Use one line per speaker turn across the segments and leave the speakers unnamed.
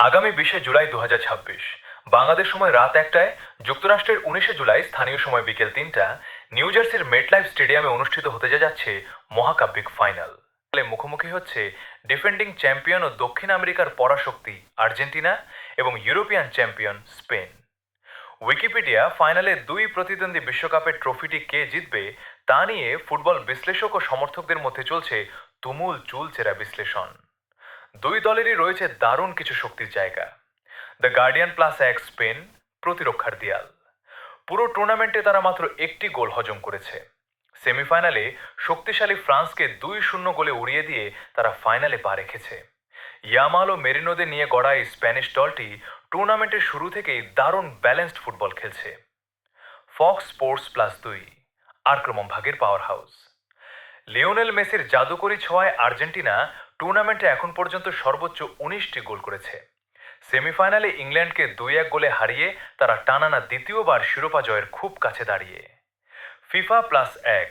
আগামী 20 জুলাই 2026 বাংলাদেশ সময় রাত 1টায়, যুক্তরাষ্ট্রের 19 জুলাই স্থানীয় সময় বিকেল 3টা নিউ জার্সির মেটলাইফ স্টেডিয়ামে অনুষ্ঠিত হতে যাচ্ছে মহাকাব্যিক ফাইনাল। মুখোমুখি হচ্ছে ডিফেন্ডিং চ্যাম্পিয়ন ও দক্ষিণ আমেরিকার পরাশক্তি আর্জেন্টিনা এবং ইউরোপিয়ান চ্যাম্পিয়ন স্পেন। উইকিপিডিয়া ফাইনালে দুই প্রতিদ্বন্দ্বী বিশ্বকাপের ট্রফিটি কে জিতবে তা নিয়ে ফুটবল বিশ্লেষক ও সমর্থকদের মধ্যে চলছে তুমুল চুলচেরা বিশ্লেষণ। দুই দলেরই রয়েছে দারুণ কিছু শক্তির জায়গা। দ্য গার্ডিয়ান প্লাস এক স্পেন প্রতিরক্ষার দেয়াল। পুরো টুর্নামেন্টে তারা মাত্র একটি গোল হজম করেছে। সেমিফাইনালে শক্তিশালী ফ্রান্সকে 2-0 গোলে উড়িয়ে দিয়ে তারা ফাইনালে পা রেখেছে। ইয়ামাল ও মেরিনোদের নিয়ে গড়া এই স্প্যানিশ দলটি টুর্নামেন্টের শুরু থেকেই দারুণ ব্যালেন্সড ফুটবল খেলছে। ফক্স স্পোর্টস প্লাস 2 আক্রমণ ভাগের পাওয়ার হাউস। লিওনেল মেসির জাদুকরী ছোঁয়ায় আর্জেন্টিনা টুর্নামেন্টে এখন পর্যন্ত সর্বোচ্চ 19টি গোল করেছে। সেমিফাইনালে ইংল্যান্ডকে 2-1 গোলে হারিয়ে তারা টানানা দ্বিতীয়বার শিরোপা জয়ের খুব কাছে দাঁড়িয়ে। ফিফা প্লাস এক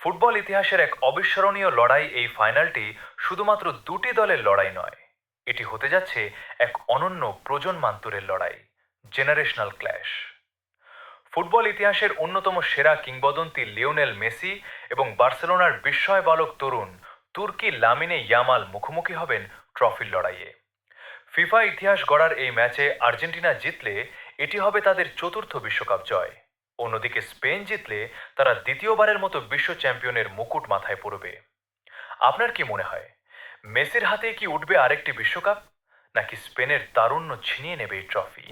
ফুটবল ইতিহাসের এক অবিস্মরণীয় লড়াই। এই ফাইনালটি শুধুমাত্র দুটি দলের লড়াই নয়, এটি হতে যাচ্ছে এক অনন্য প্রজন্মান্তরের লড়াই, জেনারেশনাল ক্ল্যাশ। ফুটবল ইতিহাসের অন্যতম সেরা কিংবদন্তি লিওনেল মেসি এবং বার্সেলোনার বিস্ময় বালক তরুণ তুর্কি লামিনে ইয়ামাল মুখোমুখি হবেন ট্রফির লড়াইয়ে। ফিফা ইতিহাস গড়ার এই ম্যাচে আর্জেন্টিনা জিতলে এটি হবে তাদের চতুর্থ বিশ্বকাপ জয়। অন্যদিকে স্পেন জিতলে তারা দ্বিতীয়বারের মতো বিশ্ব চ্যাম্পিয়নের মুকুট মাথায় পড়বে। আপনার কি মনে হয়, মেসির হাতে কি উঠবে আরেকটি বিশ্বকাপ, নাকি স্পেনের তারুণ্য ছিনিয়ে নেবে এই ট্রফি?